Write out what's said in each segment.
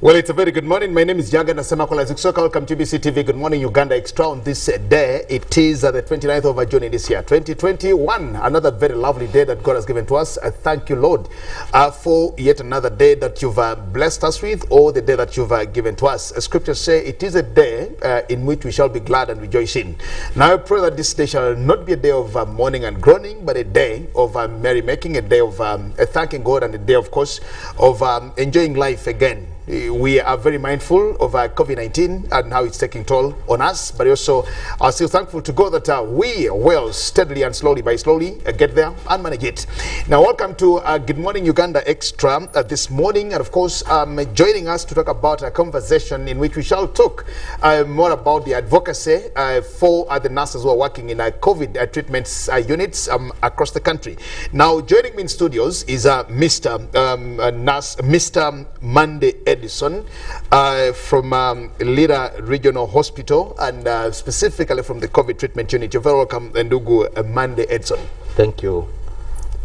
Well, it's a very good morning. My name is Jaga Nasemakola Ziksoka. Welcome to BC TV. Good morning, Uganda Extra. On this day, it is the 29th of June in this year, 2021. Another very lovely day that God has given to us. I thank you, Lord, for yet another day that you've blessed us with, or the day that you've given to us. Scriptures say it is a day in which we shall be glad and rejoice in. Now I pray that this day shall not be a day of mourning and groaning, but a day of merrymaking, a day of thanking God, and a day, of course, of enjoying life again. We are very mindful of COVID-19 and how it's taking toll on us, but also are still thankful to God that we will steadily and slowly by slowly get there and manage it. Now, welcome to Good Morning Uganda Extra this morning, and of course, joining us to talk about a conversation in which we shall talk more about the advocacy for the nurses who are working in COVID treatments units across the country. Now, joining me in studios is Mr. Monday Edison from Lira Regional Hospital, and specifically from the COVID treatment unit. You're very welcome, Ndugu Monday Edison. Thank you,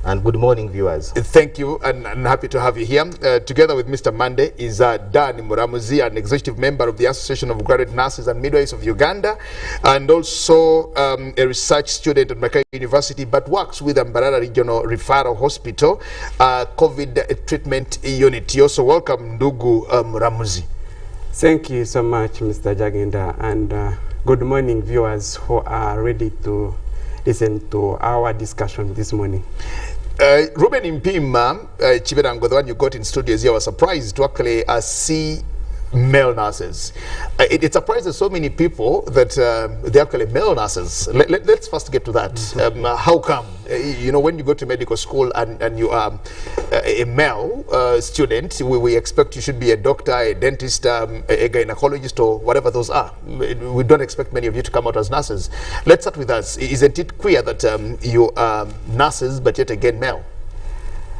and good morning, viewers. Thank you, and happy to have you here. Together with Mr. Monday is Dan Muramuzi, an executive member of the Association of Graduate Nurses and Midwives of Uganda, and also a research student at Mackay University, but works with Mbarara Regional Referral Hospital, COVID treatment unit. You're also welcome, Ndugu Muramuzi. Thank you so much, Mr. Jagenda, and good morning, viewers who are ready to listen to our discussion this morning. Ruben Impima, Chiberango, the one you got in studios here, was surprised to actually see male nurses. It surprises so many people that they're actually male nurses. Let's first get to that. How come? You know, when you go to medical school and you are a male student, we expect you should be a doctor, a dentist, a gynecologist, or whatever those are. We don't expect many of you to come out as nurses. Let's start with us. Isn't it queer that you are nurses, but yet again male?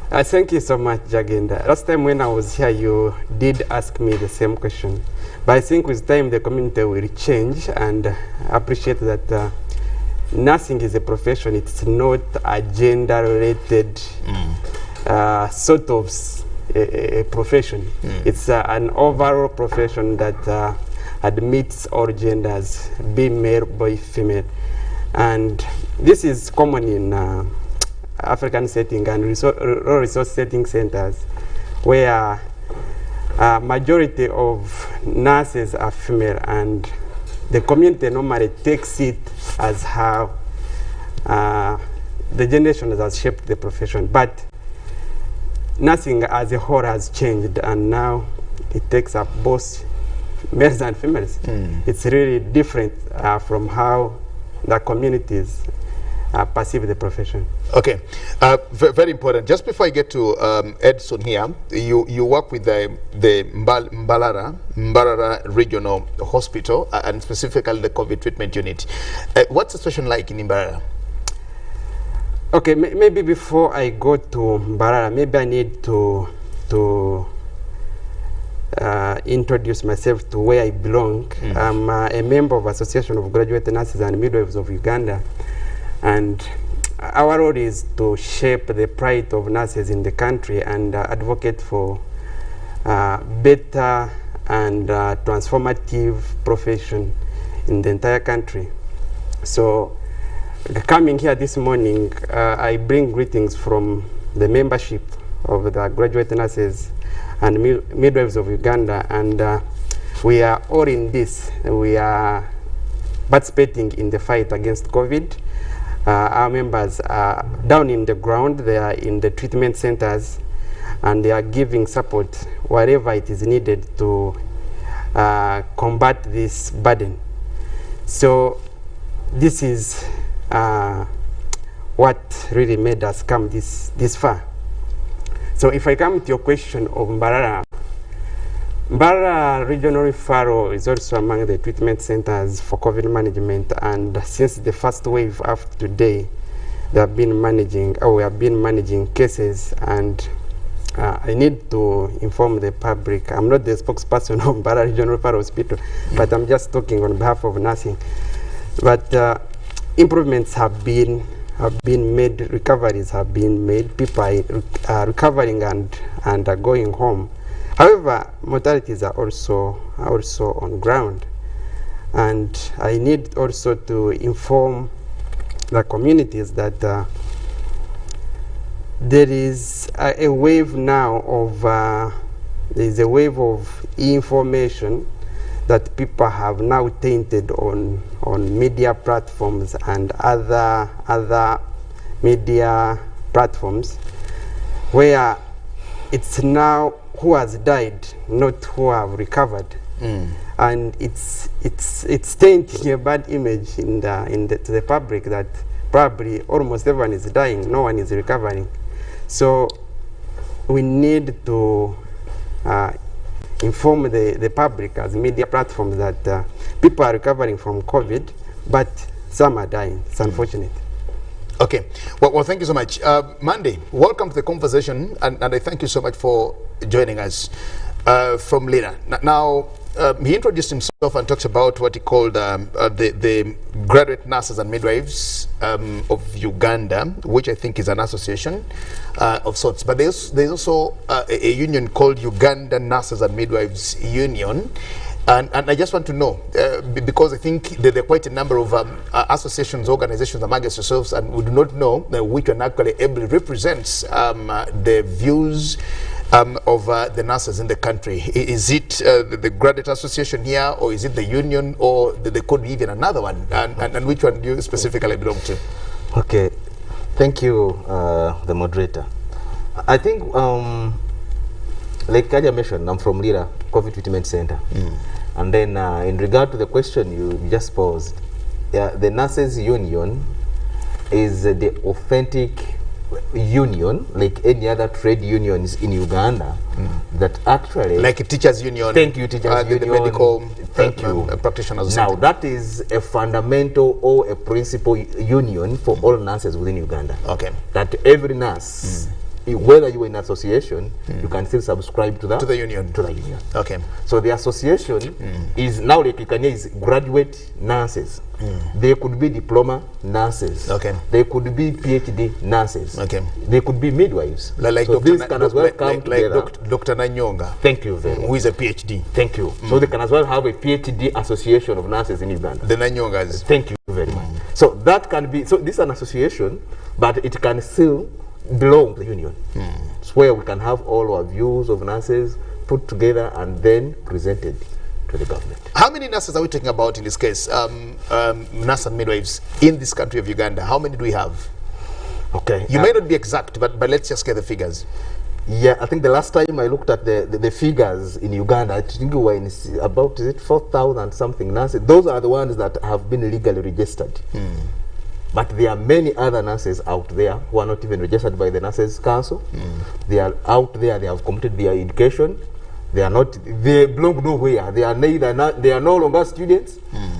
Thank you so much, Jagenda. Last time when I was here, you did ask me the same question. But I think with time, the community will change, and I appreciate that nursing is a profession. It's not a gender-related sort of a profession. It's an overall profession that admits all genders, be male, boy, female. And this is common in African setting and resource setting centers, where majority of nurses are female, and the community normally takes it as how the generation has shaped the profession. But nursing as a whole has changed, and now it takes up both males and females. It's really different from how the communities perceive the profession. Okay, very important. Just before I get to Edson here, you work with the Mbarara Regional Hospital, and specifically the COVID treatment unit. What's the situation like in Mbarara? Okay, maybe before I go to Mbarara, maybe I need to introduce myself to where I belong. I'm a member of Association of Graduate Nurses and Midwives of Uganda. And our role is to shape the pride of nurses in the country and advocate for better and transformative profession in the entire country. So coming here this morning, I bring greetings from the membership of the Graduate Nurses and Midwives of Uganda, and we are all in this. We are participating in the fight against COVID. Our members are down in the ground, they are in the treatment centers, and they are giving support wherever it is needed to combat this burden. So this is what really made us come this far. So if I come to your question of Mbarara, Mbarara Regional Referral is also among the treatment centers for COVID management, and since the first wave up to today, we have been managing cases, and I need to inform the public. I'm not the spokesperson of Mbarara Regional Referral Hospital, but I'm just talking on behalf of nursing. But improvements have been made, recoveries have been made. People are recovering and are going home However, mortalities are also on ground, and I need also to inform the communities that there is a wave now of there is a wave of information that people have now tainted on media platforms and other media platforms, where it's now who has died, not who have recovered. And it's tainting a bad image to the public that probably almost everyone is dying, no one is recovering. So we need to inform the public as media platforms that people are recovering from COVID, but some are dying. It's unfortunate. Okay. Well, thank you so much. Mandy, welcome to the conversation, and I thank you so much for joining us from Lira. Now, he introduced himself and talks about what he called the graduate nurses and midwives of Uganda, which I think is an association of sorts. But there's also a union called Uganda Nurses and Midwives Union. And I just want to know, because I think there are quite a number of associations, organizations amongst yourselves, and we do not know which one actually ably represents the views of the nurses in the country. Is it the graduate association here, or is it the union, or there could be even another one? And which one do you specifically belong to? Okay, thank you, the moderator. I think, like Kaja mentioned, I'm from Lira COVID Treatment Center. And then in regard to the question you just posed, the nurses union is the authentic union, like any other trade unions in Uganda, that actually, like a teachers union. Thank you, teachers union. The medical practitioners. Now that is a fundamental or a principal union for all nurses within Uganda. Okay. That every nurse, whether you are in association, you can still subscribe to the union. Okay. So the association is now, like you can hear, is graduate nurses. They could be diploma nurses. Okay. They could be PhD nurses. Okay. They could be midwives. Like so Dr. these can as well come together. Dr. Nanyonga. Thank you very much. Who is a PhD. Thank you. So they can as well have a PhD association of nurses in Uganda. The Nanyongas. Thank you very much. So that can be, so this is an association, but it can still belong to the union. It's where we can have all our views of nurses put together and then presented to the government. How many nurses are we talking about in this case? Nurse and midwives in this country of Uganda. How many do we have? Okay. You may not be exact, but let's just get the figures. Yeah, I think the last time I looked at the figures in Uganda, I think we were in about, is it 4,000 something nurses? Those are the ones that have been legally registered. But there are many other nurses out there who are not even registered by the Nurses Council. They are out there, they have completed their education. They belong nowhere. They are no longer students,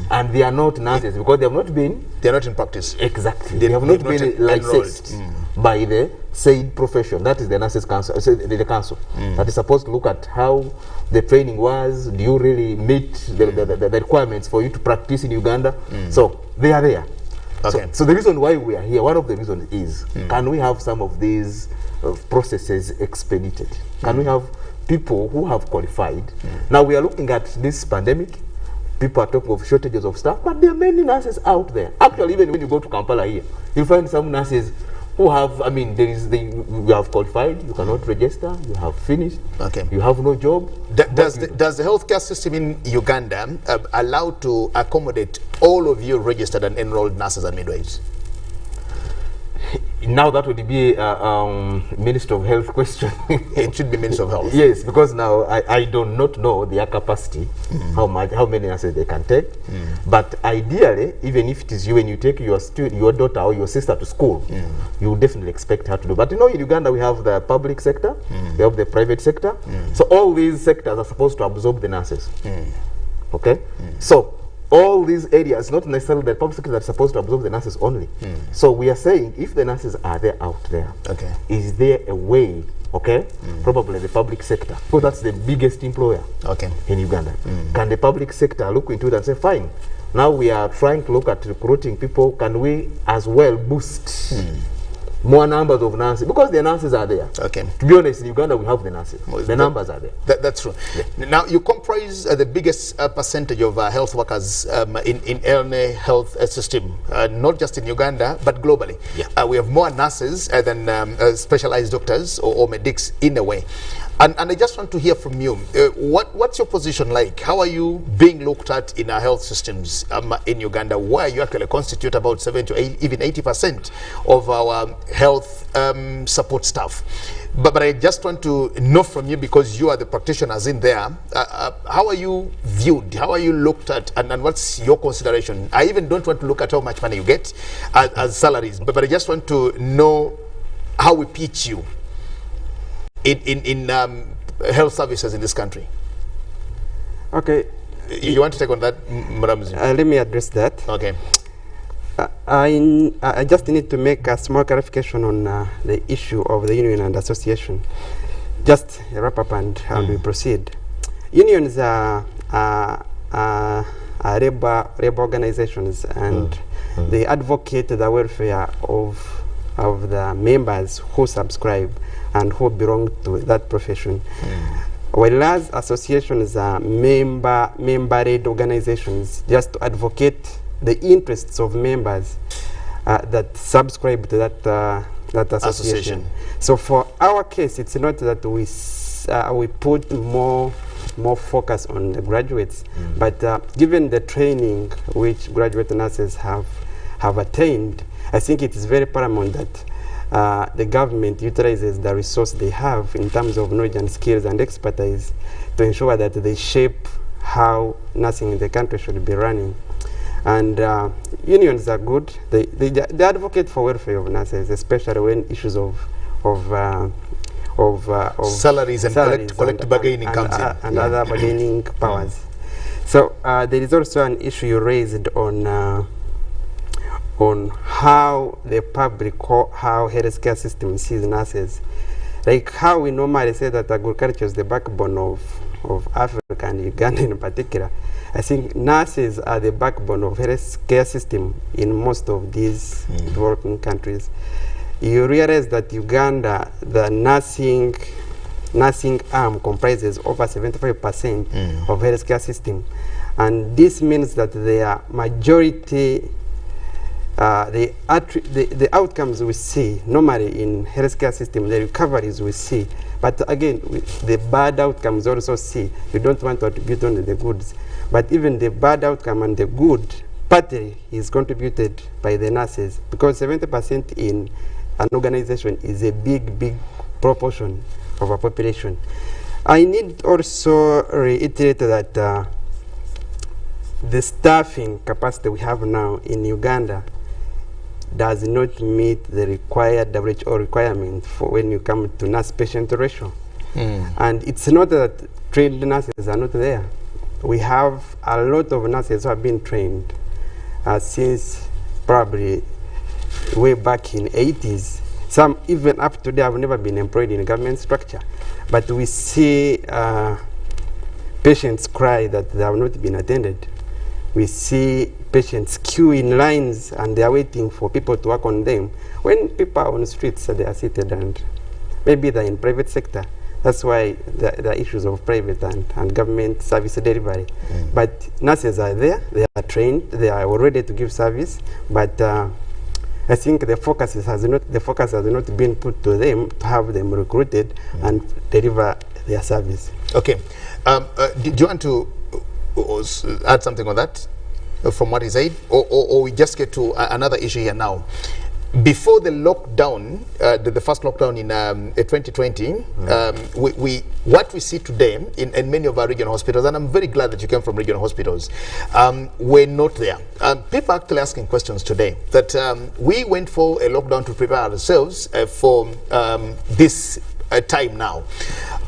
and they are not nurses because they have not been. They are not in practice. Exactly. They have not been licensed by the said profession. That is the Nurses Council, the council that is supposed to look at how the training was. Do you really meet the requirements for you to practice in Uganda? So they are there. Okay. So the reason why we are here, one of the reasons is, can we have some of these processes expedited? Can we have people who have qualified? Now we are looking at this pandemic. People are talking of shortages of staff, but there are many nurses out there. Actually, even when you go to Kampala here, you'll find some nurses who have, I mean, you have qualified, you cannot register, you have finished, you have no job. Does the healthcare system in Uganda allow to accommodate all of you registered and enrolled nurses and midwives? Now that would be a Minister of Health question. It should be Minister of Health. Yes, because now I do not know their capacity, how many nurses they can take. But ideally, even if it is you, when you take your daughter or your sister to school, you would definitely expect her to do. But you know, in Uganda we have the public sector, we have the private sector. So all these sectors are supposed to absorb the nurses. Okay? So all these areas, not necessarily the public sector, that are supposed to absorb the nurses only. So we are saying, if the nurses are there out there, is there a way, probably the public sector, because that's the biggest employer in Uganda. Can the public sector look into it and say, fine, now we are trying to look at recruiting people, can we as well boost more numbers of nurses, because the nurses are there. Okay. To be honest, in Uganda we have the nurses. The numbers are there. That's true. Yeah. Now, you comprise the biggest percentage of health workers in any health system, not just in Uganda, but globally. Yeah. We have more nurses than specialized doctors or medics in a way. And I just want to hear from you, what's your position like? How are you being looked at in our health systems in Uganda, where you actually constitute about 70 to 80, even 80% of our health support staff? But I just want to know from you, because you are the practitioners in there, how are you viewed? How are you looked at? And what's your consideration? I even don't want to look at how much money you get as salaries, but I just want to know how we pitch you in health services in this country. Okay. You want to take on that, Mramzi? Let me address that. Okay. I just need to make a small clarification on the issue of the union and association. Just wrap up and we proceed. Unions are labor organizations, and they advocate the welfare of the members who subscribe and who belong to that profession. Whereas associations are member-led organizations, just to advocate the interests of members that subscribe to that association. So for our case, it's not that we put more focus on the graduates, but given the training which graduate nurses have attained, I think it is very paramount that the government utilizes the resource they have in terms of knowledge and skills and expertise to ensure that they shape how nursing in the country should be running. And unions are good. They advocate for welfare of nurses, especially when issues of salaries and collective bargaining comes in. And other bargaining powers. So there is also an issue you raised on how the public, how healthcare system sees nurses. Like how we normally say that agriculture is the backbone of Africa and Uganda in particular. I think nurses are the backbone of healthcare system in most of these developing countries. You realize that Uganda, the nursing arm comprises over 75% of healthcare system. And this means that their majority the outcomes we see normally in healthcare system, the recoveries we see, but again the bad outcomes also see. You don't want to attribute only the goods, but even the bad outcome and the good partly is contributed by the nurses, because 70% in an organization is a big proportion of a population. I need also reiterate that the staffing capacity we have now in Uganda does not meet the required WHO requirement for when you come to nurse-patient ratio. And it's not that trained nurses are not there. We have a lot of nurses who have been trained since probably way back in 80s. Some even up to today have never been employed in a government structure. But we see patients cry that they have not been attended. We see patients queue in lines and they are waiting for people to work on them. When people are on the streets, they are seated, and maybe they're in private sector. That's why the issues of private and government service delivery. But nurses are there, they are trained, they are all ready to give service, but I think the focus has not been put to them to have them recruited and deliver their service. Okay. Do you want to add something on that from what he said, or we just get to another issue here now? Before the lockdown, the first lockdown in 2020, what we see today in many of our regional hospitals, and I'm very glad that you came from regional hospitals, we're not there. People are actually asking questions today that we went for a lockdown to prepare ourselves for this time now.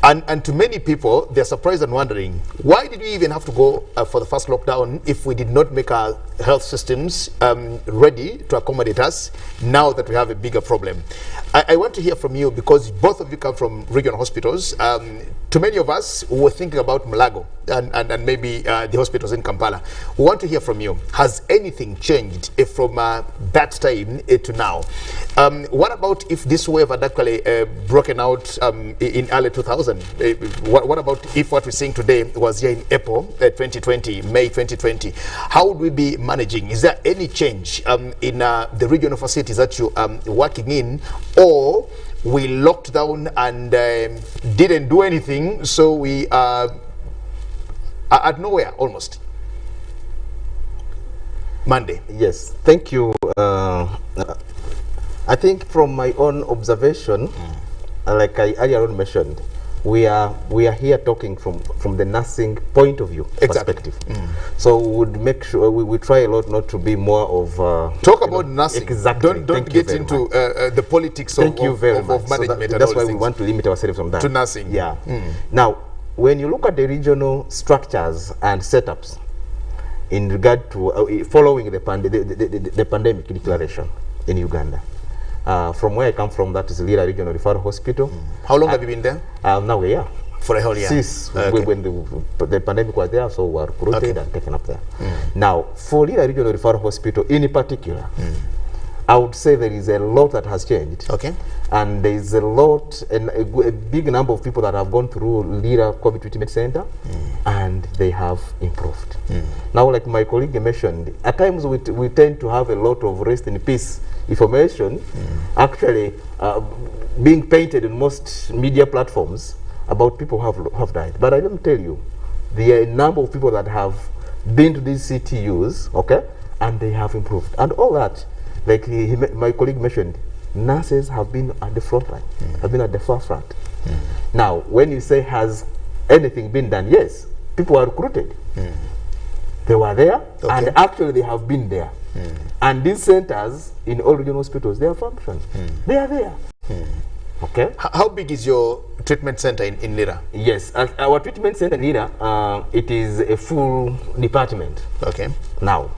And to many people, they're surprised and wondering, why did we even have to go for the first lockdown if we did not make our health systems ready to accommodate us now that we have a bigger problem? I want to hear from you, because both of you come from regional hospitals. To many of us who were thinking about Mulago and maybe the hospitals in Kampala, we want to hear from you. Has anything changed from that time to now? What about if this wave had actually broken out in early 2000? What about if what we're seeing today was here in April 2020, May 2020? How would we be managing? Is there any change in the regional facilities that you're working in, or we locked down and didn't do anything, so we are at nowhere almost? Monday. Yes, thank you. I think from my own observation, like I earlier on mentioned, we are here talking from the nursing point of view, perspective. So we would make sure we try a lot not to be more of talk about nursing. Exactly. Don't get into the politics of management. So that's why we want to limit ourselves from that to nursing. Yeah. Now, when you look at the regional structures and setups in regard to following the pandemic declaration in Uganda. From where I come from, that is Lira Regional Referral Hospital. How long have you been there? Now we're here. For a whole year? Since when the pandemic was there, so we were recruited and taken up there. Now, for Lira Regional Referral Hospital in particular, I would say there is a lot that has changed. Okay. And there is a lot, and a big number of people that have gone through Lira COVID Treatment Center, and they have improved. Now, like my colleague mentioned, at times we tend to have a lot of rest in peace information actually being painted in most media platforms about people who have died. But let me tell you, there are a number of people that have been to these CTUs, okay, and they have improved. And all that, like my colleague mentioned, nurses have been at the front line, have been at the forefront. Now, when you say, has anything been done? Yes, people are recruited. They were there, and actually they have been there. And these centers in all regional hospitals, they are functioning. They are there. Okay. How big is your treatment center in Lira? Yes, our treatment center in Lira, it is a full department. Okay. Now,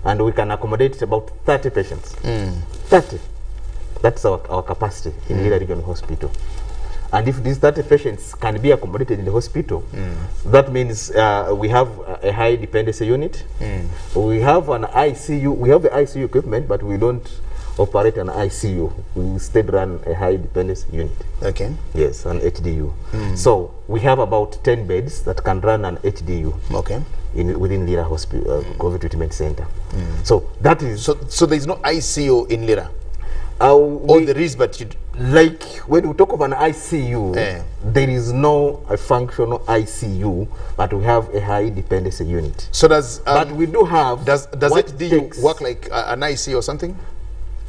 and we can accommodate about 30 patients. 30. That's our capacity in Lira Regional Hospital. And if these 30 patients can be accommodated in the hospital, that means we have a high dependency unit. We have an ICU. We have the ICU equipment, but we don't operate an ICU. We instead run a high dependency unit. Okay. Yes, an HDU. So we have about 10 beds that can run an HDU. Okay. Within Lira Hospital, COVID Treatment Center. So that is. So there is no ICU in Lira. Or there is, but you like when we talk of an ICU, there is no a functional ICU, but we have a high dependency unit. So does but we do have. Does HDU work like an ICU or something?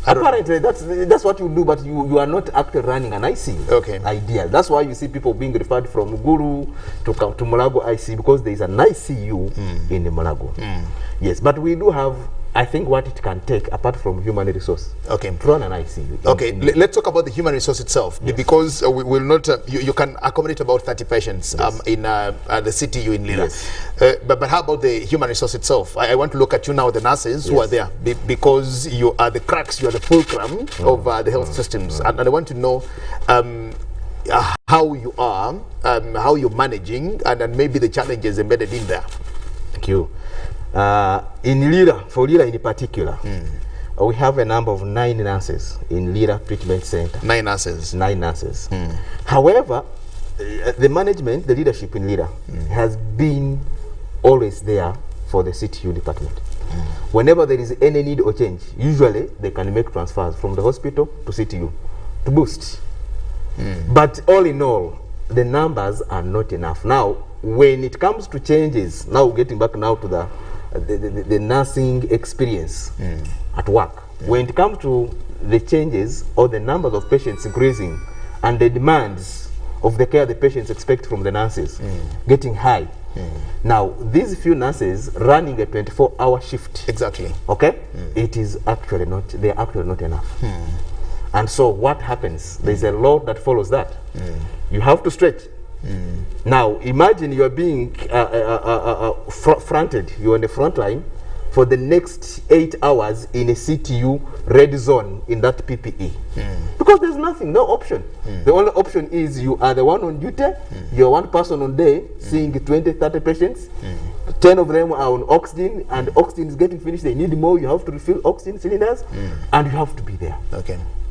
Apparently, that's what you do, but you are not actually running an ICU. Okay. Ideal. That's why you see people being referred from Guru to come to Mulago ICU, because there is an ICU in the Mulago. Yes, but we do have, I think, what it can take apart from human resource. Okay. To run an ICU. Okay, let's talk about the human resource itself, because we will not. You can accommodate about 30 patients in the CTU in Lira. But how about the human resource itself? I want to look at you now, the nurses who are there, because you are the cracks, you are the fulcrum of the health systems, and I want to know how you are, how you're managing, and maybe the challenges embedded in there. Thank you. In Lira, for Lira in particular, we have a number of 9 nurses in Lira Treatment Center. 9 nurses. 9 nurses. However, the management, the leadership in Lira has been always there for the CTU department. Whenever there is any need or change, usually they can make transfers from the hospital to CTU to boost. But all in all, the numbers are not enough. Now, when it comes to changes, now getting back now to the nursing experience at work. When it comes to the changes or the numbers of patients increasing and the demands of the care the patients expect from the nurses getting high. Now, these few nurses running a 24-hour shift. Exactly. Okay? It is actually not, they're actually not enough. And so what happens? There's a law that follows that. You have to stretch. Now, imagine you are being fronted, you're on the front line for the next 8 hours in a CTU red zone in that PPE. Because there's nothing, no option. The only option is you are the one on duty, you're one person on day, seeing 20, 30 patients, 10 of them are on oxygen, and oxygen is getting finished, they need more, you have to refill oxygen cylinders, and you have to be there.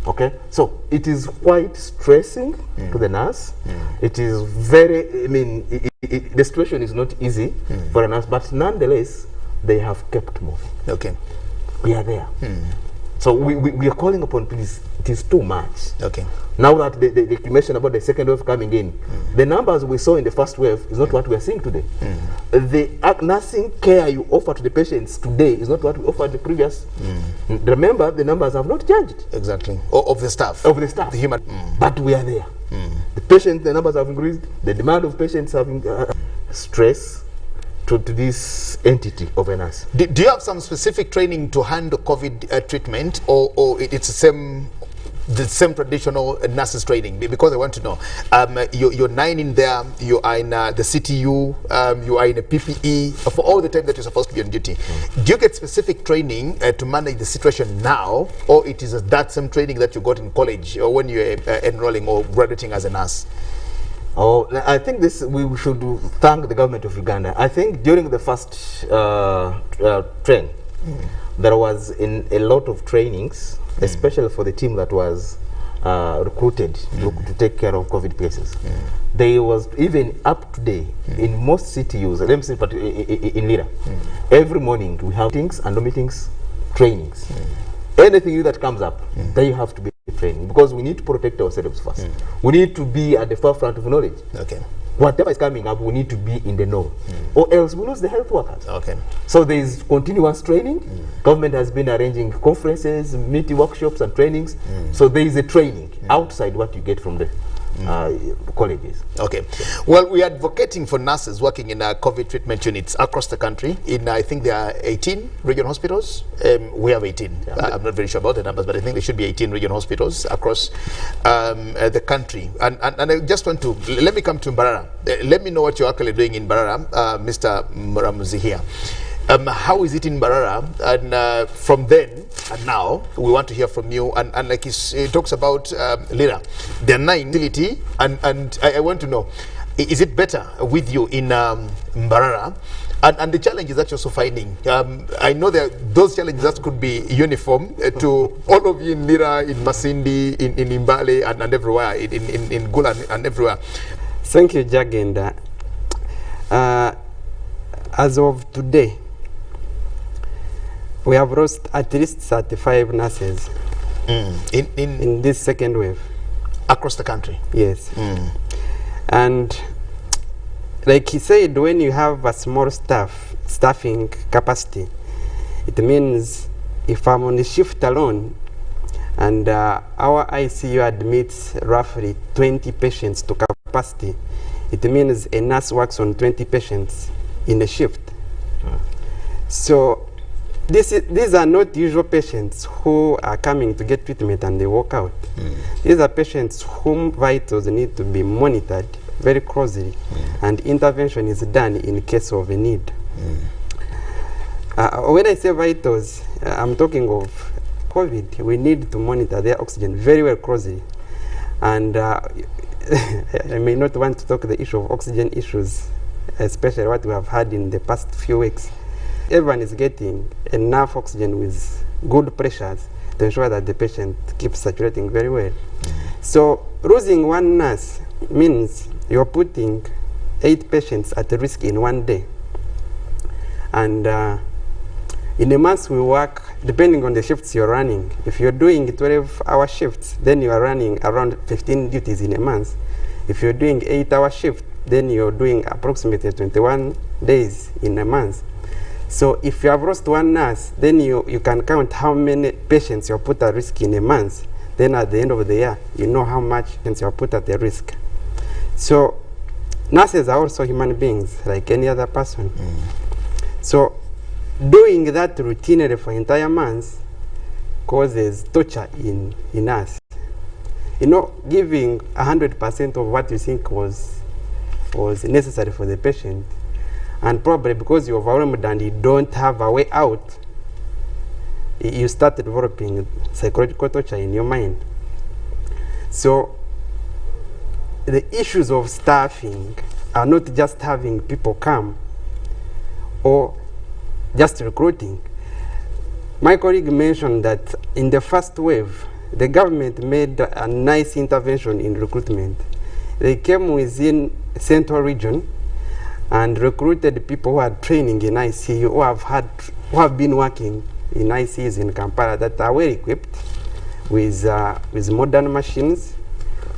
Okay, so it is quite stressing to the nurse. It is very, I mean, the situation is not easy for a nurse, but nonetheless, they have kept moving. We are there. So we are calling upon, please, it is too much. Now that the information about the second wave coming in, the numbers we saw in the first wave is not what we are seeing today. The nursing care you offer to the patients today is not what we offered the previous. Remember, the numbers have not changed. Of the staff. Of the staff. The human. But we are there. The patients, the numbers have increased. The demand of patients have stress to this entity of a nurse. Do you have some specific training to handle COVID treatment, or it's the same traditional nurses training? Because I want to know, you're 9 in there, you are in the CTU, you are in a PPE for all the time that you're supposed to be on duty. Do you get specific training to manage the situation now, or it is that same training that you got in college or when you're enrolling or graduating as a nurse? Oh, I think we should thank the government of Uganda. I think during the first train, there was a lot of trainings, especially for the team that was recruited to take care of COVID cases. There was even up to date in most CTUs, let me say in Lira, every morning we have meetings and no meetings, trainings. Anything new that comes up, then you have to be training, because we need to protect ourselves first. We need to be at the forefront of knowledge. Whatever is coming up, we need to be in the know, or else we lose the health workers. So there is continuous training. Government has been arranging conferences, meeting workshops and trainings. So there is a training outside what you get from the colleges. Well, we are advocating for nurses working in COVID treatment units across the country. I think there are 18 regional hospitals. We have 18. I'm not very sure about the numbers, but I think there should be 18 regional hospitals across the country. And I just want to, let me come to Mbarara. Let me know what you're actually doing in Mbarara, Mr. Muramuzi here. How is it in Mbarara? And from then and now, we want to hear from you. And like he talks about Lira, there are 9 facility, and I want to know, is it better with you in Mbarara? And the challenges that you're also finding. I know that those challenges that could be uniform to all of you in Lira, in Masindi, in Imbale, and everywhere, in Gula and everywhere. Thank you, Jagenda. As of today, we have lost at least 35 nurses in this second wave. Across the country? Yes. And like he said, when you have a small staffing capacity, it means if I'm on the shift alone and our ICU admits roughly 20 patients to capacity, it means a nurse works on 20 patients in a shift. So these are not usual patients who are coming to get treatment and they walk out. These are patients whom vitals need to be monitored very closely, and intervention is done in case of a need. When I say vitals, I'm talking of COVID. We need to monitor their oxygen very, very closely. And I may not want to talk the issue of oxygen issues, especially what we have had in the past few weeks. Everyone is getting enough oxygen with good pressures to ensure that the patient keeps saturating very well. So losing one nurse means you're putting 8 patients at risk in one day. And in a month we work, depending on the shifts you're running. If you're doing 12-hour shifts, then you are running around 15 duties in a month. If you're doing 8-hour shift, then you're doing approximately 21 days in a month. So if you have lost one nurse, then you can count how many patients you're put at risk in a month. Then at the end of the year, you know how much patients you're put at the risk. So nurses are also human beings like any other person. So doing that routinely for entire months causes torture in us. you know, giving 100% of what you think was necessary for the patient, and probably because you're overwhelmed and you don't have a way out, you start developing psychological torture in your mind. So the issues of staffing are not just having people come or just recruiting. My colleague mentioned that in the first wave, the government made a nice intervention in recruitment. They came within central region and recruited people who are training in ICU, who have been working in ICUs in Kampala, that are well equipped with modern machines.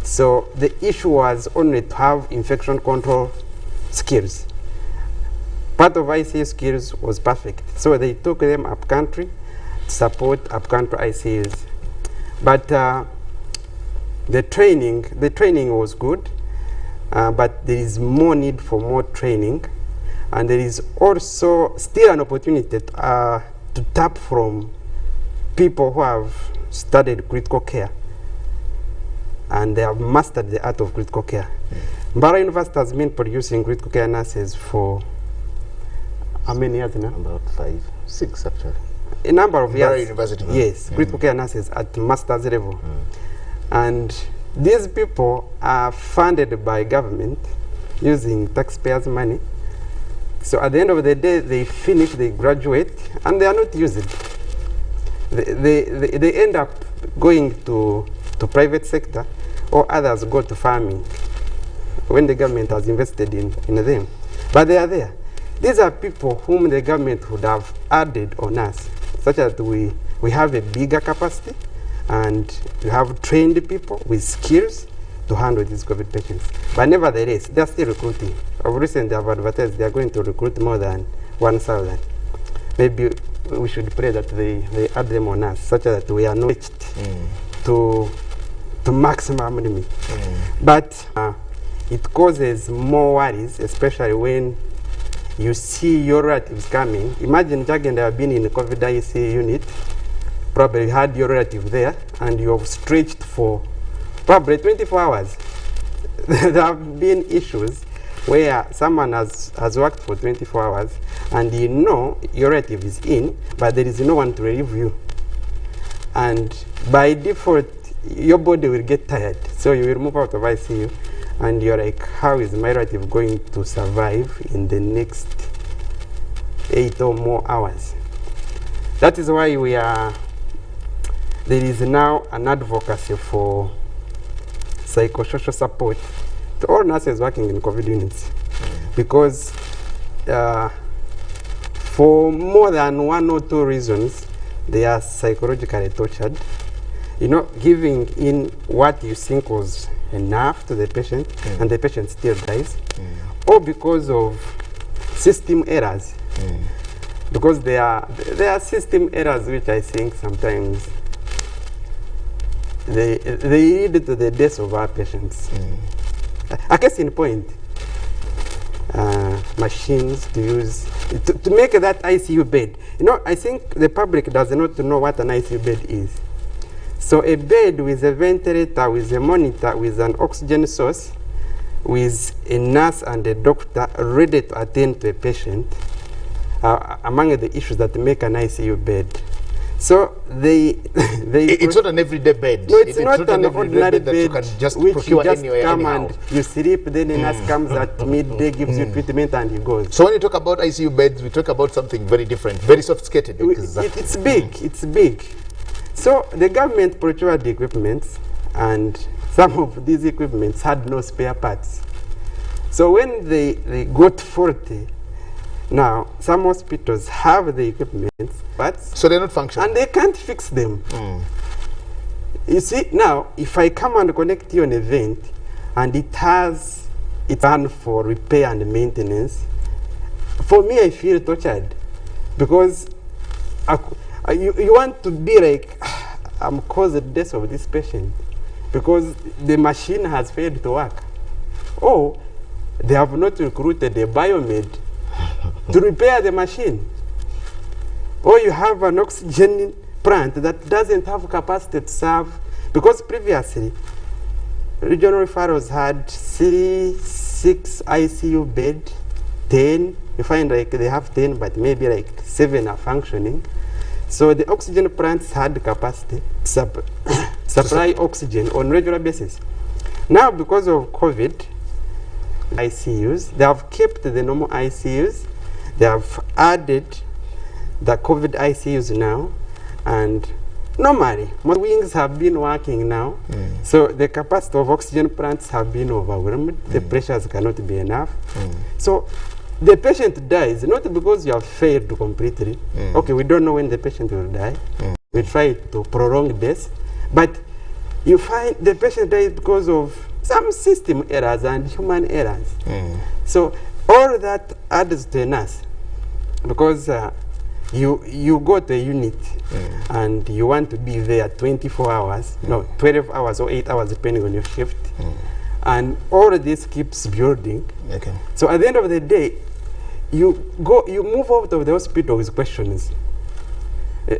So the issue was only to have infection control skills. Part of ICU skills was perfect. So they took them up country to support up country ICUs. But the training was good, but there is more need for more training. And there is also still an opportunity to tap from people who have studied critical care and they have mastered the art of critical care. Mbara University has been producing critical care nurses for how many years now? About 5, 6 actually. A number of Mbara years. University. Yes, critical care nurses at master's level. And these people are funded by government using taxpayers' money. So at the end of the day, they finish, they graduate, and they are not used. They end up going to private sector, or others go to farming when the government has invested in them. But they are there. These are people whom the government would have added on us, such that we have a bigger capacity and we have trained people with skills to handle these COVID patients. But nevertheless, they are still recruiting. Of recent, they have advertised they are going to recruit more than 1,000. Maybe we should pray that they add them on us, such that we are not reached to maximum limit. But it causes more worries, especially when you see your relatives coming. Imagine, Jack and I have been in the COVID ICU unit, probably had your relative there, and you have stretched for probably 24 hours. There have been issues where someone has worked for 24 hours, and you know your relative is in, but there is no one to relieve you. And by default, your body will get tired, so you will move out of ICU, and you're like, how is my relative going to survive in the next 8 or more hours? That is why there is now an advocacy for psychosocial support to all nurses working in COVID units, because for more than 1 or 2 reasons, they are psychologically tortured. You know, giving in what you think was enough to the patient, and the patient still dies, or because of system errors. Because there are system errors which I think sometimes they lead to the death of our patients. A case in point, machines to use to make that ICU bed. You know, I think the public does not know what an ICU bed is. So a bed with a ventilator, with a monitor, with an oxygen source, with a nurse and a doctor ready to attend to a patient, among the issues that make an ICU bed. So it's not an everyday bed. No, it's not an ordinary bed that you can just which procure you just anywhere, come anyhow. and you sleep, then the nurse comes at midday, gives you treatment, and he goes. So when you talk about ICU beds, we talk about something very different, very sophisticated. It's big, it's big. So the government procured the equipment, and some of these equipments had no spare parts. So when they got faulty, now some hospitals have the equipment, but so they're not functional, and they can't fix them. You see, now if I come and connect you on a vent, and it's done for repair and maintenance, for me I feel tortured, because you want to be like, I'm causing the death of this patient because the machine has failed to work. Or they have not recruited a biomed to repair the machine. Or you have an oxygen plant that doesn't have capacity to serve, because previously regional referrals had 6 ICU bed, 10. You find like they have 10, but maybe like 7 are functioning. So the oxygen plants had capacity to supply oxygen on regular basis. Now, because of COVID, ICUs, they have kept the normal ICUs. They have added the COVID ICUs now, and normally, most wings have been working now. So the capacity of oxygen plants have been overwhelmed. The pressures cannot be enough. So the patient dies, not because you have failed completely. Okay, we don't know when the patient will die. We try to prolong this, but you find the patient dies because of some system errors and human errors. So all that adds to a nurse, because you go to a unit and you want to be there 24 hours, no, 12 hours or 8 hours depending on your shift. And all of this keeps building. Okay. So at the end of the day, you move out of the hospital with questions.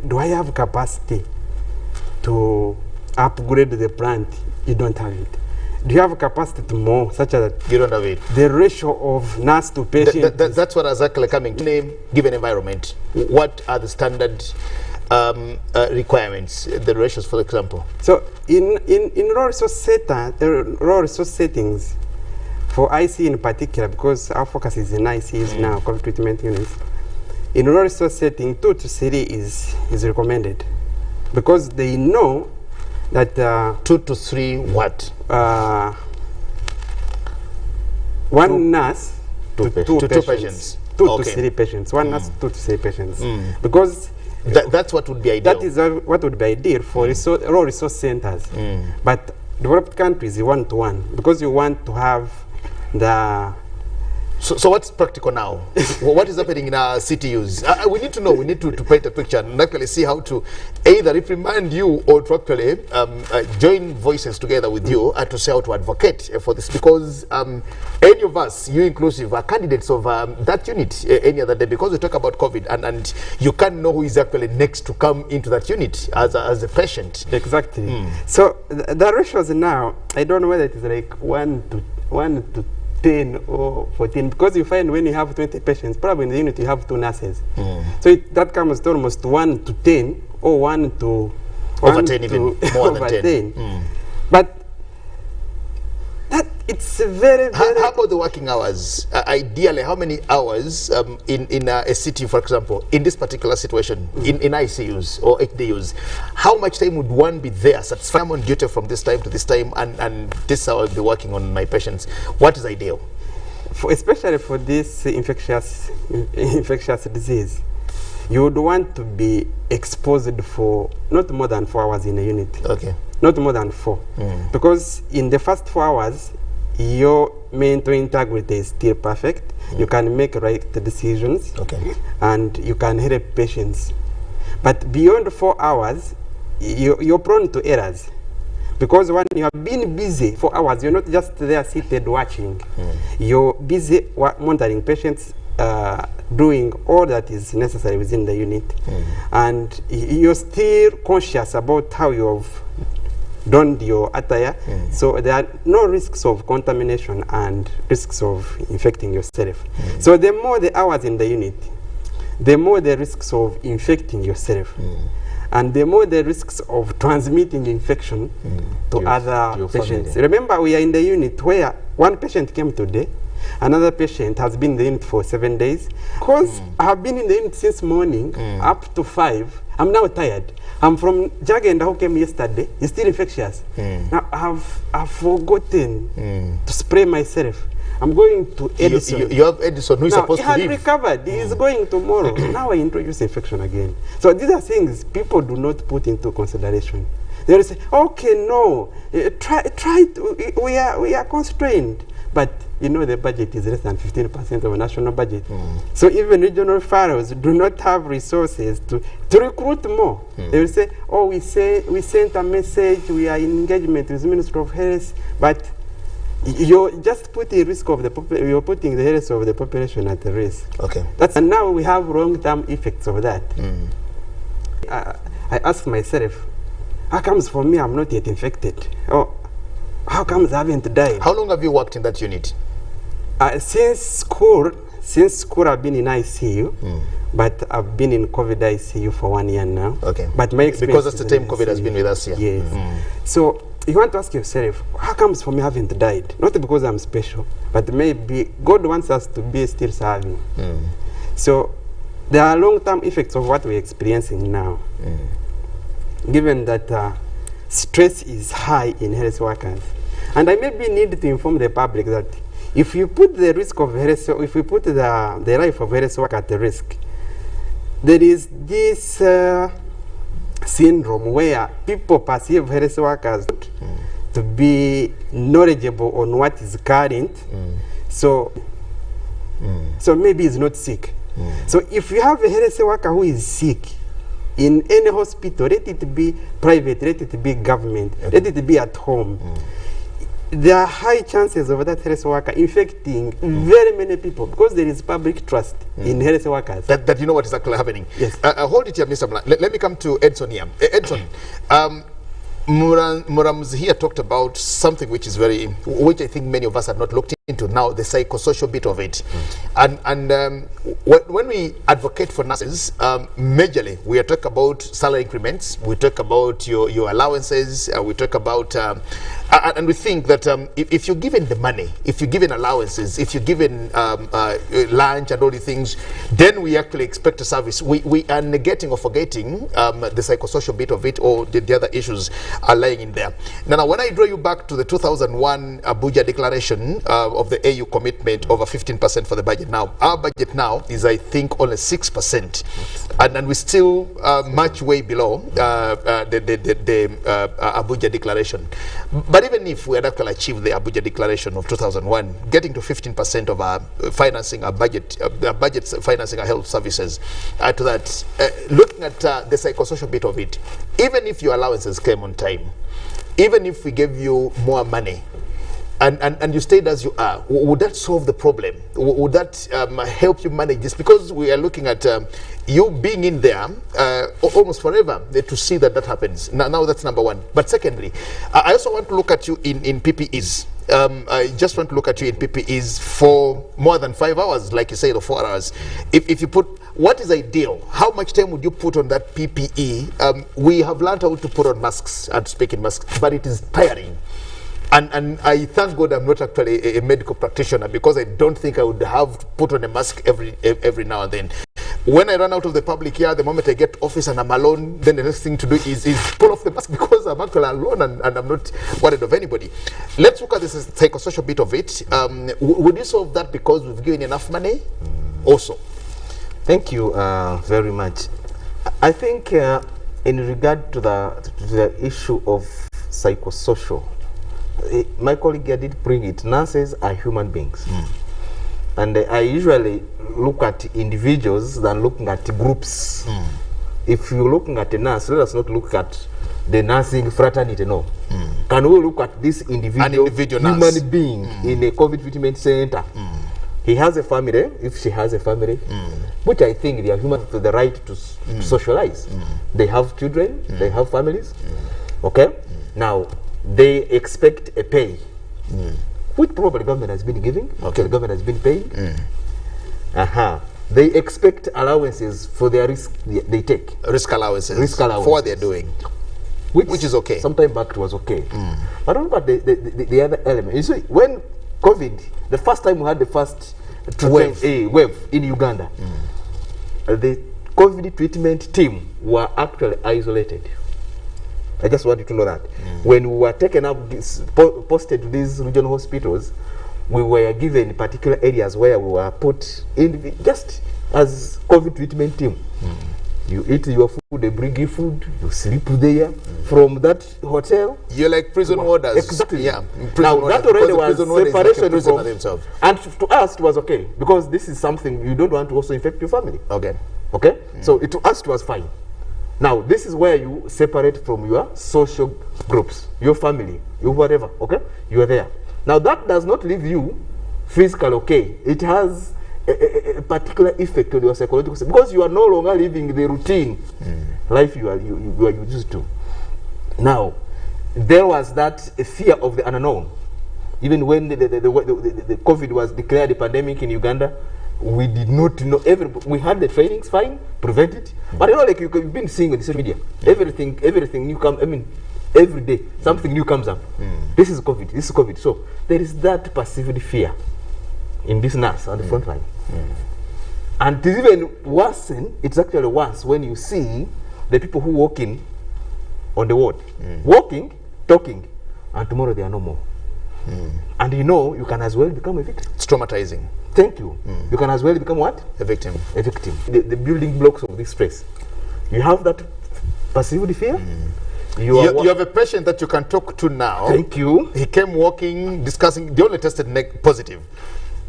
Do I have capacity to upgrade the plant? You don't have it. Do you have capacity to more, such as You don't have it. the ratio of nurse to patient? That's what exactly coming to name given environment. What are the standard requirements, the ratios, for example? So in raw resource settings, for IC in particular, because our focus is in ICs now, COVID treatment units, in raw resource setting, 2 to 3 is recommended, because they know that 2 to 3 what? One nurse to two patients. 2 to 3 patients. One nurse, 2 to 3 patients. Because that's what would be ideal. that is what would be ideal for raw resource centers. But developed countries, you want to one, because you want to have the... So what's practical now? What is happening in our CTUs? We need to know, we need to paint a picture and actually see how to either reprimand you or to actually join voices together with you to say how to advocate for this, because any of us, you inclusive, are candidates of that unit any other day, because we talk about COVID and you can't know who is actually next to come into that unit as a patient. Exactly. So the ratios now, I don't know whether it is like 1 to 10 or 14, because you find when you have 20 patients, probably in the unit you have 2 nurses. So that comes to almost 1 to 10 or 1 to over 10, even more than 10. But that it's very, very... How about the working hours? Ideally, how many hours in a city, for example, in this particular situation, in ICUs or HDUs, how much time would one be there? Satisfy I'm on duty from this time to this time, and this is how I'll be working on my patients. What is ideal? Especially for this infectious disease, you would want to be exposed for not more than 4 hours in a unit. Okay. Not more than 4. Because in the first 4 hours, your mental integrity is still perfect. You can make right decisions. Okay. And you can help patients. But beyond 4 hours, you're prone to errors. Because when you have been busy for hours, you're not just there seated watching. You're busy monitoring patients, doing all that is necessary within the unit. And you're still conscious about how you've donned your attire. So there are no risks of contamination and risks of infecting yourself. So the more the hours in the unit, the more the risks of infecting yourself. And the more the risks of transmitting infection to other patients. Remember, we are in the unit where one patient came today, another patient has been in the unit for 7 days. Because I have been in the unit since morning up to 5, I'm now tired. I'm from Uganda who came yesterday. It's still infectious. Now I've forgotten to spray myself. I'm going to Edison. You have Edison who is supposed to leave. He had recovered. He is going tomorrow. Now I introduce infection again. So these are things people do not put into consideration. They will say, okay, no, try to, we are constrained. But you know the budget is less than 15% of the national budget. So even regional fellows do not have resources to recruit more. They will say, oh, we sent a message, we are in engagement with the Ministry of Health, but you're just putting risk of you're putting the health of the population at risk. Okay. And now we have long-term effects of that. I ask myself, how comes for me I'm not yet infected? Oh, how comes I haven't died? How long have you worked in that unit? Since school I've been in ICU, but I've been in COVID ICU for 1 year now. Okay. But my experience because that's the is time COVID has been with us here. Yes. So you want to ask yourself, how comes for me I haven't died? Not because I'm special, but maybe God wants us to be still serving. So there are long-term effects of what we're experiencing now. Given that stress is high in health workers. And I maybe need to inform the public that if you put the risk of health, if we put the life of health worker at risk, there is this syndrome where people perceive health workers to be knowledgeable on what is current, so maybe he's not sick. So if you have a health worker who is sick in any hospital, let it be private, let it be government, let it be at home, there are high chances of that health worker infecting very many people because there is public trust in health workers. That you know what is actually happening. Yes. Hold it here, Mr. Mla. Let me come to Edson here. Edson, Muram's here talked about something which is which I think many of us have not looked into now, the psychosocial bit of it. And when we advocate for nurses, majorly we are talking about salary increments, we talk about your allowances, we talk about and we think that if you're given the money, if you're given allowances, if you're given lunch and all the things, then we actually expect a service. We are negating or forgetting the psychosocial bit of it, or the other issues are lying in there. Now, when I draw you back to the 2001 Abuja Declaration of the AU commitment over 15% for the budget now, our budget now is, I think, only 6%. And we're still much way below the Abuja Declaration. But even if we had actually achieved the Abuja Declaration of 2001, getting to 15% of our financing, our budget financing our health services, to that, looking at the psychosocial bit of it, even if your allowances came on time, even if we gave you more money, and you stayed as you are, would that solve the problem? Would that help you manage this? Because we are looking at you being in there almost forever to see that happens. Now that's number one. But secondly, I also want to look at you in PPEs. I just want to look at you in PPEs for more than 5 hours, like you say, or 4 hours. If you put, what is ideal? How much time would you put on that PPE? We have learned how to put on masks and speak in masks, but it is tiring. And I thank God I'm not actually a medical practitioner, because I don't think I would have to put on a mask every now and then. When I run out of the public here, the moment I get to office and I'm alone, then the next thing to do is pull off the mask, because I'm actually alone and I'm not worried of anybody. Let's look at this psychosocial bit of it. Would you solve that because we've given enough money also? Thank you very much. I think in regard to the issue of psychosocial, my colleague here did bring it. Nurses are human beings. And I usually look at individuals than looking at groups. If you're looking at a nurse, let us not look at the nursing fraternity, no. Can we look at this individual human being in a COVID treatment center? He has a family, if she has a family, which I think they are human to the right to socialize. They have children, they have families, okay? Now, they expect a pay, which probably the government has been giving, the government has been paying. They expect allowances for their risk they take. Risk allowances. For what they're doing. Which is okay. Sometime back it was okay. But what about the other element? You see, when COVID, the first time we had the first wave in Uganda, the COVID treatment team were actually isolated. I just want you to know that. When we were taken up, posted to these regional hospitals, we were given particular areas where we were put in just as COVID treatment team. You eat your food, they bring you food, you sleep there. From that hotel, you're like prison warders. Exactly. Yeah. Now that already was separation like from, and to us it was okay, because this is something you don't want to also infect your family. Okay. So to us it was fine. Now, this is where you separate from your social groups, your family, your whatever, okay? You are there. Now, that does not leave you physically okay. It has a particular effect on your psychological, because you are no longer living the routine life you are used to. Now, there was that fear of the unknown. Even when the COVID was declared a pandemic in Uganda, we did not know. We had the trainings, fine, prevent it. But you know, like you've been seeing on the social media, everything new comes. I mean, every day something new comes up. This is COVID. This is COVID. So there is that perceived fear in this nurse on the front line. And it's even worse. It's actually worse when you see the people who walk in on the ward, walking, talking, and tomorrow they are no more. And you know, you can as well become a victim. It's traumatizing. Thank you. You can as well become what? A victim. A victim. The building blocks of this stress. You have that perceived fear. You have a patient that you can talk to now. Thank you. He came walking, discussing. They only tested positive.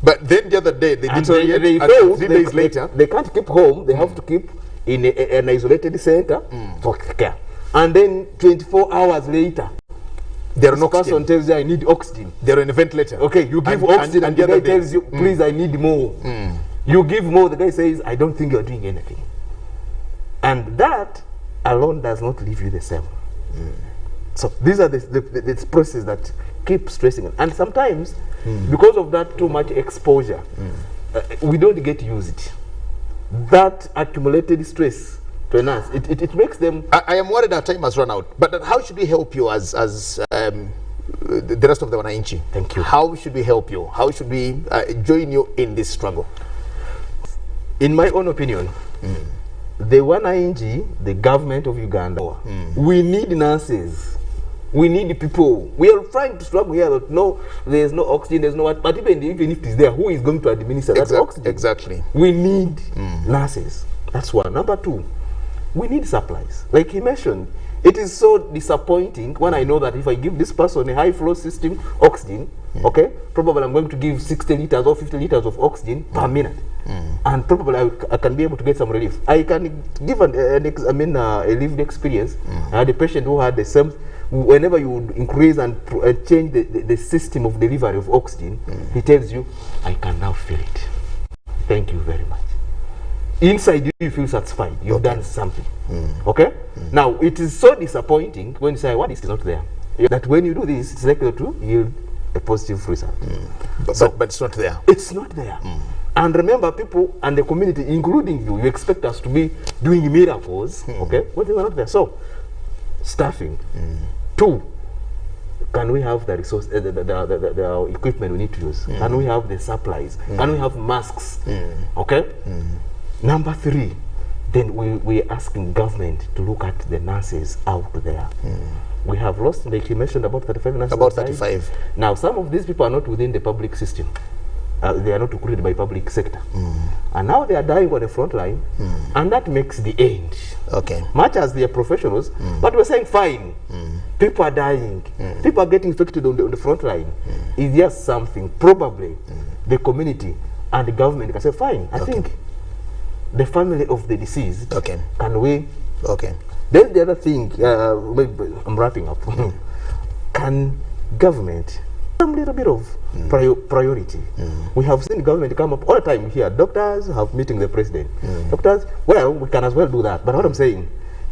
But then the other day, they didn't say they and 3 days later. They can't keep home. They have to keep in an isolated center for care. And then 24 hours later, there are no person oxygen. tells you, I need oxygen. They're on a ventilator. Okay, you give oxygen and the guy tells you, please, I need more. You give more, the guy says, I don't think you're doing anything. And that alone does not leave you the same. So these are the processes that keep stressing. And sometimes, because of that too much exposure, we don't get used. That accumulated stress to a nurse, it makes them... I am worried our time has run out. But how should we help you as the rest of the Wananchi? Thank you. How should we help you? How should we join you in this struggle? In my own opinion, the Wananchi, the government of Uganda, we need nurses. We need people. We are trying to struggle here that no, there's no oxygen, there's no what. But even if it is there, who is going to administer that oxygen? Exactly. We need nurses. That's one. Number two, we need supplies. Like he mentioned, it is so disappointing when I know that if I give this person a high flow system oxygen, okay, probably I'm going to give 60 liters or 50 liters of oxygen per minute. And probably I can be able to get some relief. I can give a lived experience. I had a patient who had the same, whenever you would increase and change the system of delivery of oxygen, he tells you, I can now feel it. Thank you very much. Inside you feel satisfied. You've done something. Okay? Now, it is so disappointing when you say, what is not there? That when you do this, it's likely to yield a positive result. But it's not there. It's not there. And remember, people and the community, including you expect us to be doing miracles, okay? Well, they were not there. So, staffing. Two, can we have the resource, the equipment we need to use? Can we have the supplies? Can we have masks? Okay? Number three, then we're asking government to look at the nurses out there. We have lost, like you mentioned, about 35 nurses. About 35. Now, some of these people are not within the public system. They are not recruited by public sector. And now they are dying on the front line, and that makes the end. Okay. Much as they are professionals, but we're saying, fine, people are dying, people are getting infected on the front line. Is there something, probably, the community and the government can say, fine, I think the family of the deceased, can we... Okay. Then the other thing, I'm wrapping up. Can government some little bit of priority? We have seen government come up all the time here. Doctors have meeting the president. Doctors, well, we can as well do that. But what I'm saying,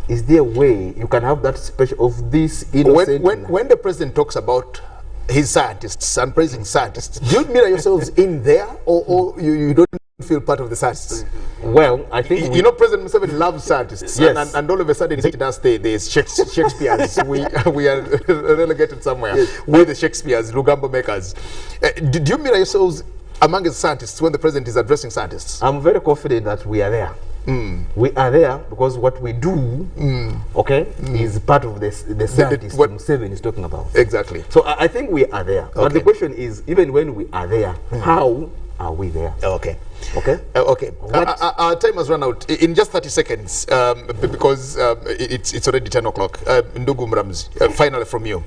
is there a way you can have that special of this innocent... When the president talks about his scientists and praising scientists, do you mirror yourselves in there, or you don't feel part of the scientists? Well, I think... You know, President Museveni loves scientists. Yes. And all of a sudden, he does the Shakespeare's. we are relegated somewhere. Yes. We're the Shakespeare's, Lugambo makers. Do you mirror yourselves among the scientists when the president is addressing scientists? I'm very confident that we are there. We are there because what we do, is part of the scientists Museveni is talking about. Exactly. So I think we are there. But the question is, even when we are there, how are we there? Okay. Okay. Our time has run out. In just 30 seconds, because it's already 10 o'clock. Ndugu Mramzi, finally from you.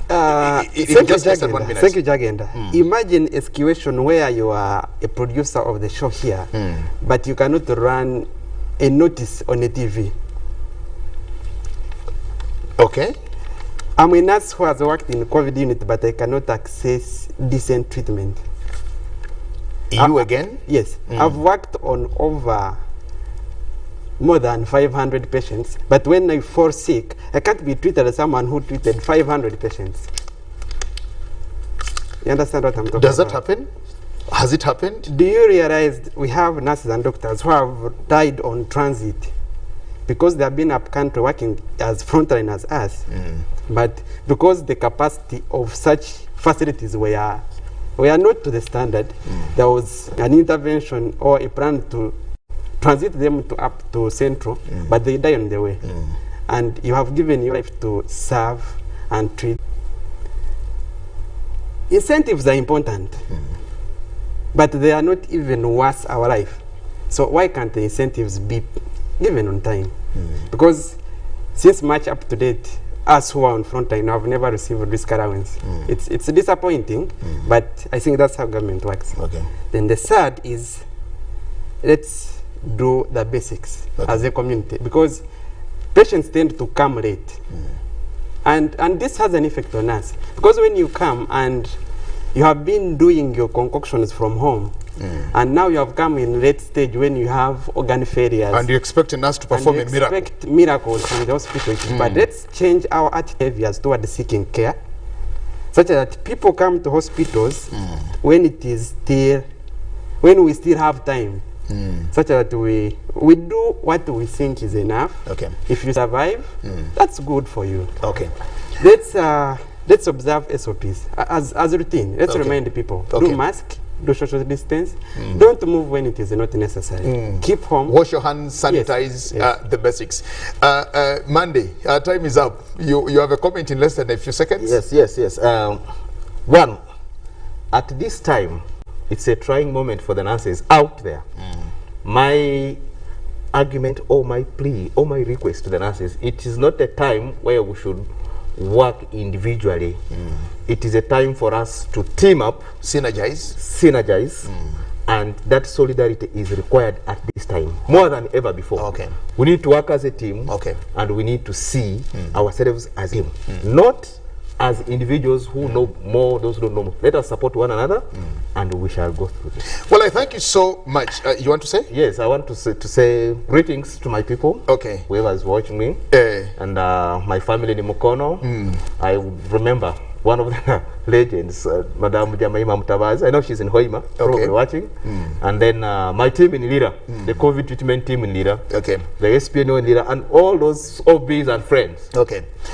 Thank you, Jagenda. Imagine a situation where you are a producer of the show here, but you cannot run a notice on a TV. Okay. I'm a nurse who has worked in the COVID unit, but I cannot access decent treatment. You again? Yes. I've worked on over more than 500 patients, but when I fall sick, I can't be treated as someone who treated 500 patients. You understand what I'm talking about? Does that happen? Has it happened? Do you realize we have nurses and doctors who have died on transit because they have been up country working as frontline as us, but because the capacity of such facilities were not to the standard, there was an intervention or a plan to transit them to up to central, but they die on the way. And you have given your life to serve and treat. Incentives are important, but they are not even worth our life. So why can't the incentives be given on time? Because since March up to date, us who are on frontline have never received risk allowance. It's disappointing, but I think that's how government works. Okay. Then the third is, let's do the basics as a community, because patients tend to come late. And this has an effect on us, because when you come and you have been doing your concoctions from home, and now you have come in late stage when you have organ failures. And you expect us to perform a miracle. Expect miracles from the hospital. But let's change our behaviors toward seeking care, such that people come to hospitals when it is still, when we still have time, such that we do what we think is enough. Okay. If you survive, that's good for you. Okay. Let's observe SOPs as routine. Let's remind people. Do mask, do social distance. Don't move when it is not necessary. Keep home. Wash your hands, sanitize, the basics. Monday, our time is up. You have a comment in less than a few seconds? Yes. One, at this time, it's a trying moment for the nurses out there. My argument or my plea or my request to the nurses, it is not a time where we should work individually. It is a time for us to team up, synergize, and that solidarity is required at this time more than ever before. Okay. We need to work as a team, and we need to see ourselves as a team, not as individuals who know more, those who don't know more. Let us support one another, and we shall go through this. Well, I thank you so much. You want to say? Yes, I want to say greetings to my people. Okay. Whoever is watching me, and my family in Mukono. I remember one of the legends, Madame Jamaima Mutabazi. I know she's in Hoima, probably watching. And then my team in Lira, the COVID treatment team in Lira, the SPNO in Lira, and all those OBs and friends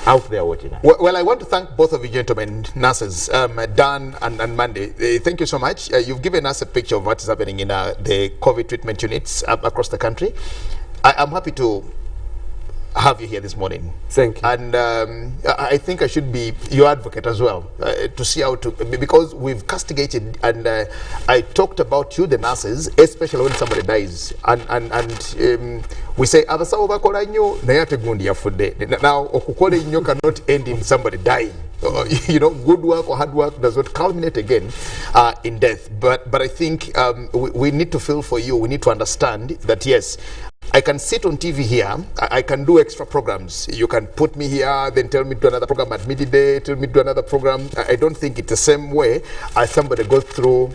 out there watching us. Well, I want to thank both of you gentlemen, nurses, Dan and Mandy. Thank you so much. You've given us a picture of what is happening in the COVID treatment units across the country. I'm happy to have you here this morning. Thank you. And I think I should be your advocate as well, to see how to, because we've castigated, and I talked about you, the nurses, especially when somebody dies, and we say abasawo bakola nnyo naye ate gundi yafudde. Now okukola nnyo cannot end in somebody dying. You know, good work or hard work does not culminate again in death. But I think we need to feel for you. We need to understand that yes, I can sit on TV here, I can do extra programs. You can put me here, then tell me to do another program at midday, tell me to do another program. I don't think it's the same way as somebody goes through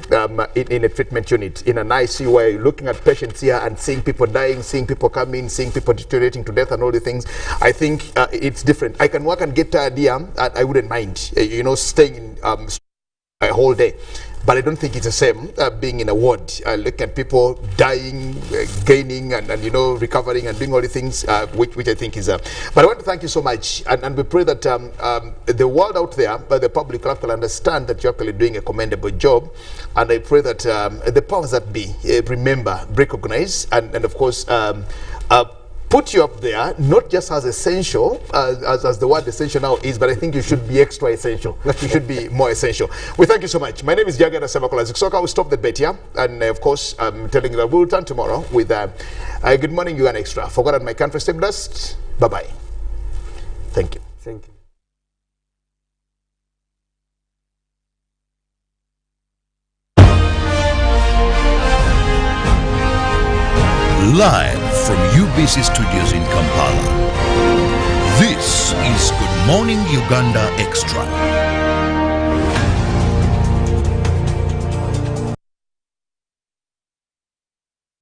in a treatment unit, in an ICU, where you're looking at patients here and seeing people dying, seeing people coming, seeing people deteriorating to death and all the things. I think it's different. I can work and get tired here, and I wouldn't mind, you know, staying in a whole day. But I don't think it's the same being in a ward, looking at people dying, gaining, and you know, recovering and doing all the things, which I think is. But I want to thank you so much, and we pray that the world out there, the public, will actually understand that you're actually doing a commendable job, and I pray that the powers that be remember, recognize, and of course put you up there, not just as essential, as the word essential now is, but I think you should be extra essential. You should be more essential. We thank you so much. My name is Jagana Semakola Psychosocial. We'll stop the bet here. And of course, I'm telling you that we'll return tomorrow with Good Morning Uganda Extra. For God and my country, stay blessed. Bye-bye. Thank you. Thank you. Live from UBC Studios in Kampala, this is Good Morning Uganda Extra.